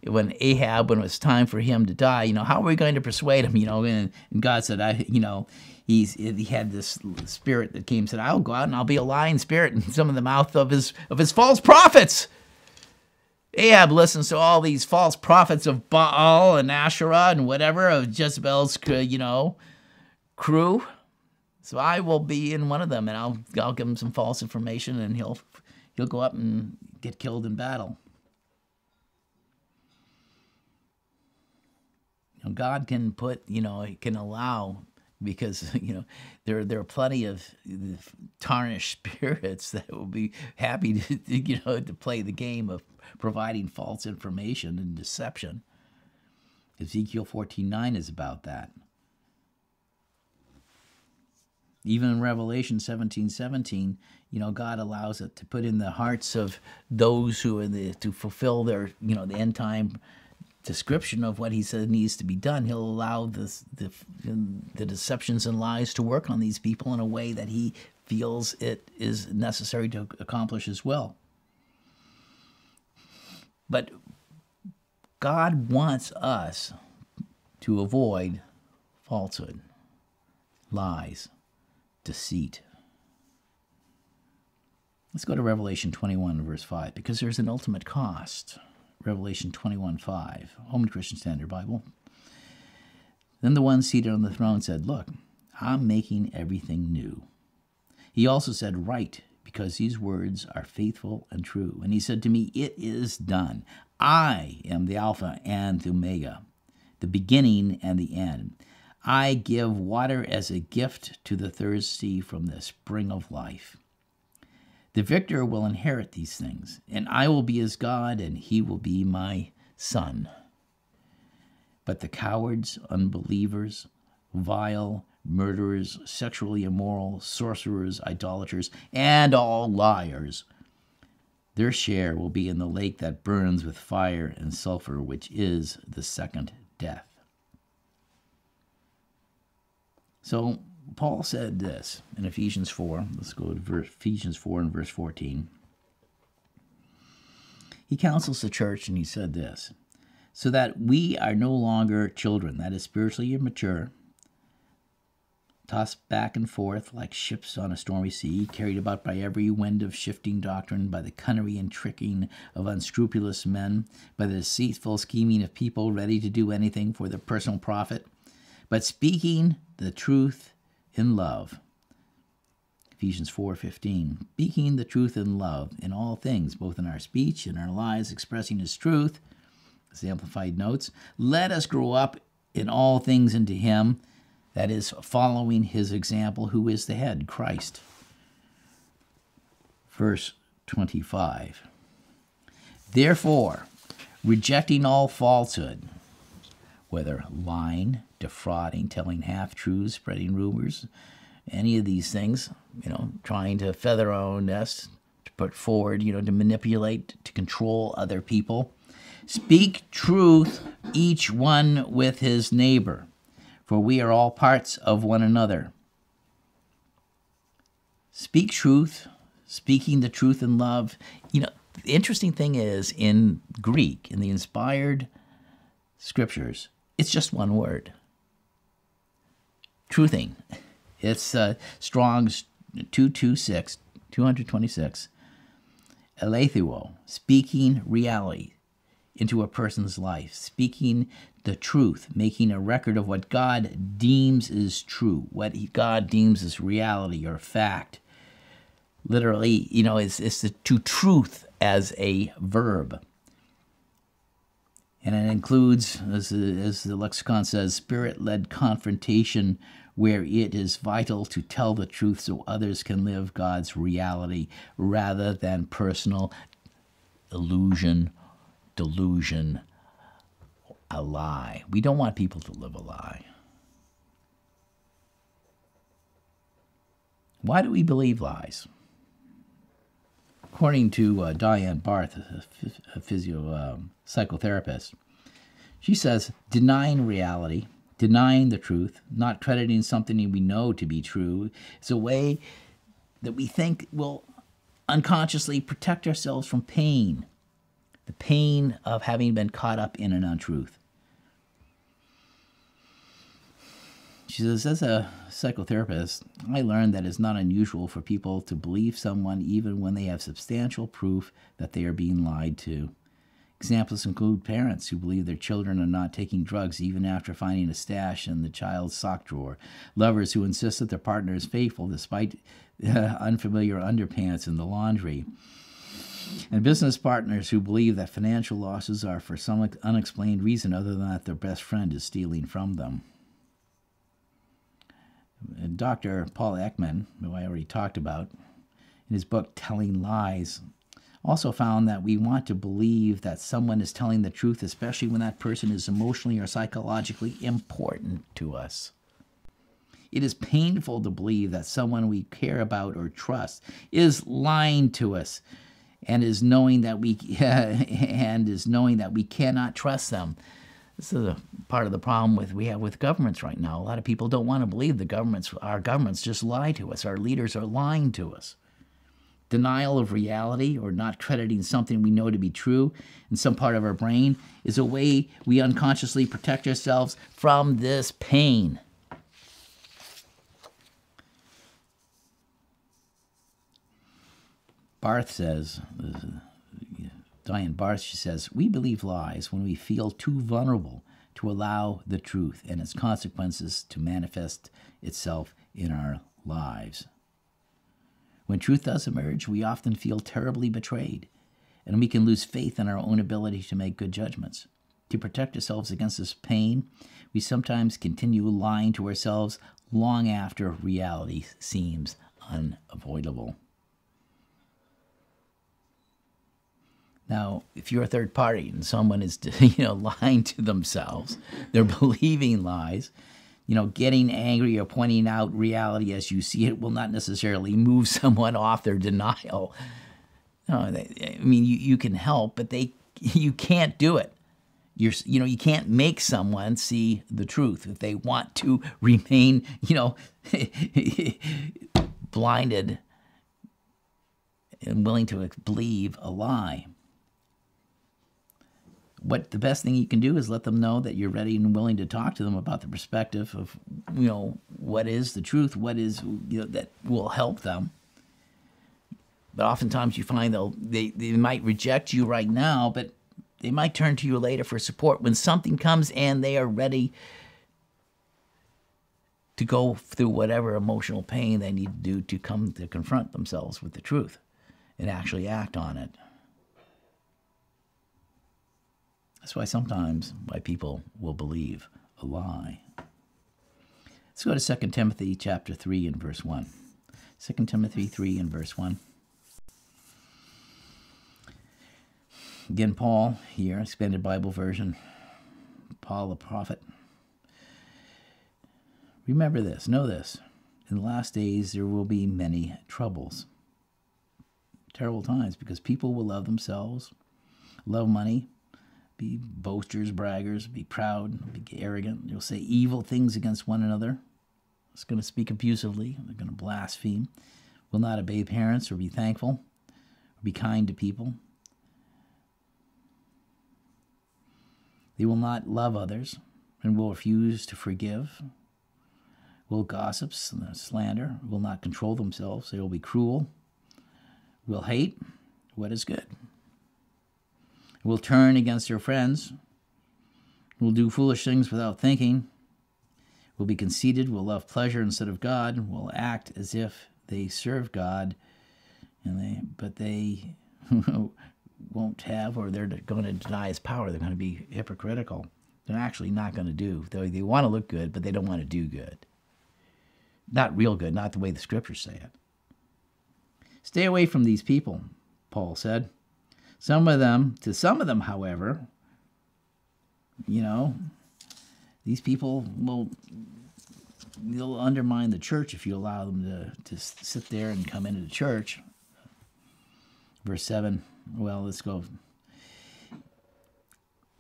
when Ahab, when it was time for him to die, you know, how are we going to persuade him? You know, and God said, he had this spirit that came and said, I'll go out and I'll be a lying spirit in some of the mouth of his false prophets. Ahab listens to all these false prophets of Baal and Asherah and whatever, of Jezebel's, crew. So I will be in one of them, and I'll give him some false information, and he'll go up and get killed in battle. You know, God can can allow, because there are plenty of tarnished spirits that will be happy to play the game of providing false information and deception. Ezekiel 14:9 is about that. Even in Revelation 17:17, God allows it to put in the hearts of those who are to fulfill their, the end time description of what he said needs to be done. He'll allow the deceptions and lies to work on these people in a way that he feels it is necessary to accomplish as well. But God wants us to avoid falsehood, lies, deceit. Let's go to Revelation 21, verse 5, because there's an ultimate cost. Revelation 21:5, Holman Christian Standard Bible. Then the one seated on the throne said, look, I'm making everything new. He also said, write, because these words are faithful and true. And he said to me, it is done. I am the Alpha and the Omega, the beginning and the end. I give water as a gift to the thirsty from the spring of life. The victor will inherit these things, and I will be his God, and he will be my son. But the cowards, unbelievers, vile, murderers, sexually immoral, sorcerers, idolaters, and all liars, their share will be in the lake that burns with fire and sulfur, which is the second death. So Paul said this in Ephesians 4. Let's go to Ephesians 4 and verse 14. He counsels the church, and he said this, so that we are no longer children, that is, spiritually immature, tossed back and forth like ships on a stormy sea, carried about by every wind of shifting doctrine, by the cunning and tricking of unscrupulous men, by the deceitful scheming of people ready to do anything for their personal profit, but speaking the truth in love. Ephesians 4:15, speaking the truth in love in all things, both in our speech and our lives, expressing his truth, as the Amplified notes. Let us grow up in all things into him, That is, following his example, who is the head, Christ. Verse 25. Therefore, rejecting all falsehood, whether lying, defrauding, telling half-truths, spreading rumors, any of these things, trying to feather our own nest, to put forward, to manipulate, to control other people. Speak truth, each one with his neighbor, for we are all parts of one another. Speak truth, speaking the truth in love. The interesting thing is, in Greek, in the inspired scriptures, it's just one word. Truthing. It's Strong's 226, aletheio, speaking reality into a person's life, speaking the truth, making a record of what God deems is true, what God deems as reality or fact. Literally, it's to truth as a verb. And it includes, as the lexicon says, spirit-led confrontation where it is vital to tell the truth so others can live God's reality rather than personal illusion, delusion, a lie. We don't want people to live a lie. Why do we believe lies? According to Diane Barth, a psychotherapist, she says, denying reality, denying the truth, not crediting something we know to be true, is a way that we think will unconsciously protect ourselves from pain, the pain of having been caught up in an untruth. She says, as a psychotherapist, I learned that it's not unusual for people to believe someone even when they have substantial proof that they are being lied to. Examples include parents who believe their children are not taking drugs even after finding a stash in the child's sock drawer. Lovers who insist that their partner is faithful despite unfamiliar underpants in the laundry. And business partners who believe that financial losses are for some unexplained reason other than that their best friend is stealing from them. Dr. Paul Ekman, who I already talked about, in his book Telling Lies, also found that we want to believe that someone is telling the truth, especially when that person is emotionally or psychologically important to us. It is painful to believe that someone we care about or trust is lying to us and is knowing that we cannot trust them. This is a part of the problem we have with governments right now. A lot of people don't want to believe our governments just lie to us. Our leaders are lying to us. Denial of reality or not crediting something we know to be true in some part of our brain is a way we unconsciously protect ourselves from this pain. Barth says, Diane Barth, she says, we believe lies when we feel too vulnerable to allow the truth and its consequences to manifest itself in our lives. When truth does emerge, we often feel terribly betrayed, and we can lose faith in our own ability to make good judgments. To protect ourselves against this pain, we sometimes continue lying to ourselves long after reality seems unavoidable. Now, if you're a third party and someone is, lying to themselves, they're believing lies, getting angry or pointing out reality as you see it will not necessarily move someone off their denial. You can help, but you can't do it. You can't make someone see the truth if they want to remain, blinded and willing to believe a lie. The best thing you can do is let them know that you're ready and willing to talk to them about the perspective of, what is the truth, what is, that will help them. But oftentimes you find they might reject you right now, but they might turn to you later for support when something comes and they are ready to go through whatever emotional pain they need to do to come to confront themselves with the truth and actually act on it. That's why sometimes people will believe a lie. Let's go to 2 Timothy chapter 3 and verse 1. 2 Timothy 3 and verse 1. Again, Paul here, Expanded Bible Version. Paul the prophet. Remember this, know this. In the last days there will be many troubles. Terrible times, because people will love themselves, love money, be boasters, braggers, be proud, be arrogant. You'll say evil things against one another. It's going to speak abusively. They're going to blaspheme. Will not obey parents or be thankful or be kind to people. They will not love others and will refuse to forgive. Will gossips and slander. Will not control themselves. They will be cruel. Will hate what is good. Will turn against their friends. Will do foolish things without thinking. Will be conceited. Will love pleasure instead of God. Will act as if they serve God, but they won't have, or they're going to deny his power. They're going to be hypocritical. They're actually not going to do. They want to look good, but they don't want to do good. Not real good, not the way the scriptures say it. Stay away from these people, Paul said. To some of them, however, these people they'll undermine the church if you allow them to sit there and come into the church. Verse 7, well, let's go.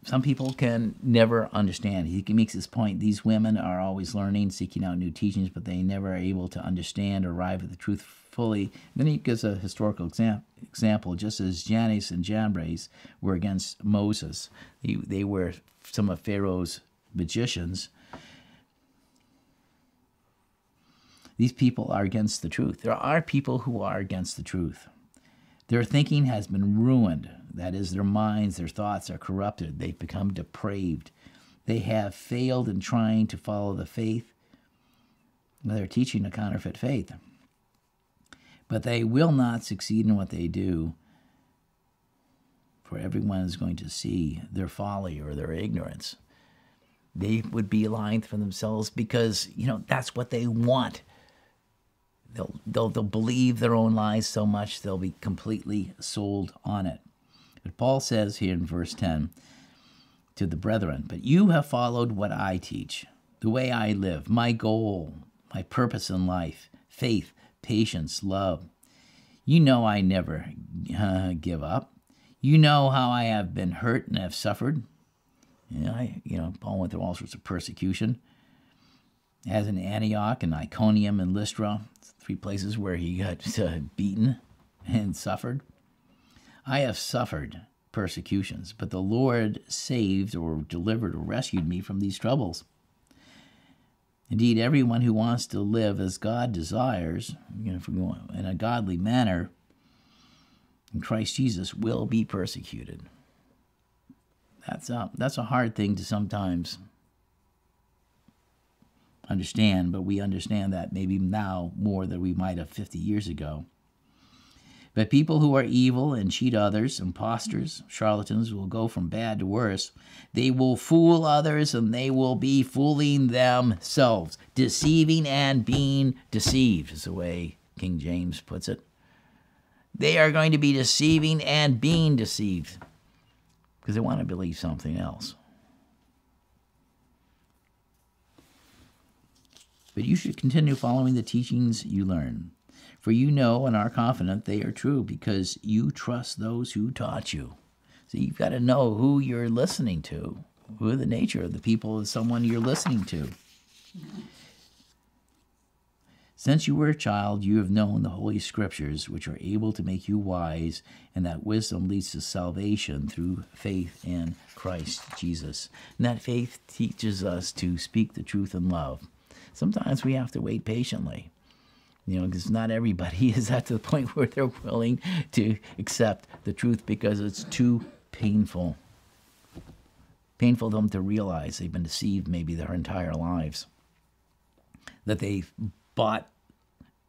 Some people can never understand. He makes this point. These women are always learning, seeking out new teachings, but they never are able to understand or arrive at the truth fully. Then he gives a historical example, just as Jannes and Jambres were against Moses. They were some of Pharaoh's magicians. These people are against the truth. There are people who are against the truth. Their thinking has been ruined. That is, their minds, their thoughts are corrupted. They've become depraved. They have failed in trying to follow the faith. They're teaching a counterfeit faith. But they will not succeed in what they do, for everyone is going to see their folly or their ignorance. They would be lying for themselves because, that's what they want. They'll believe their own lies so much they'll be completely sold on it. But Paul says here in verse 10 to the brethren, but you have followed what I teach, the way I live, my goal, my purpose in life, faith, patience, love. You know I never give up. You know how I have been hurt and have suffered. Paul went through all sorts of persecution. As in Antioch and Iconium and Lystra, 3 places where he got beaten and suffered. I have suffered persecutions, but the Lord saved or delivered or rescued me from these troubles. Indeed, everyone who wants to live as God desires, in a godly manner, in Christ Jesus, will be persecuted. That's a hard thing to sometimes understand, but we understand that maybe now more than we might have 50 years ago. But people who are evil and cheat others, impostors, charlatans, will go from bad to worse. They will fool others and they will be fooling themselves, deceiving and being deceived, is the way King James puts it. They are going to be deceiving and being deceived because they want to believe something else. But you should continue following the teachings you learn. For you know and are confident they are true because you trust those who taught you. So you've got to know who you're listening to, who the nature of the people of someone you're listening to. Since you were a child, you have known the Holy Scriptures, which are able to make you wise, and that wisdom leads to salvation through faith in Christ Jesus. And that faith teaches us to speak the truth in love. Sometimes we have to wait patiently, because not everybody is at the point where they're willing to accept the truth because it's too painful. Painful for them to realize they've been deceived maybe their entire lives, that they've bought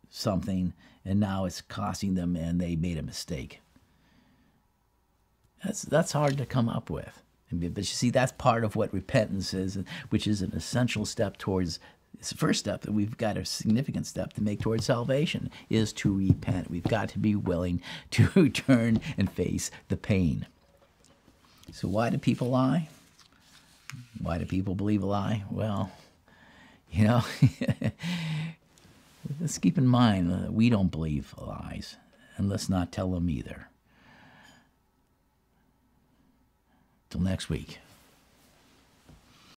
something and now it's costing them and they made a mistake. That's hard to come up with. But you see, that's part of what repentance is, which is an essential step towards the first step that we've got, a significant step to make towards salvation, is to repent. We've got to be willing to turn and face the pain. So why do people lie? Why do people believe a lie? Well, you know, let's keep in mind that we don't believe lies, and let's not tell them either. Till next week.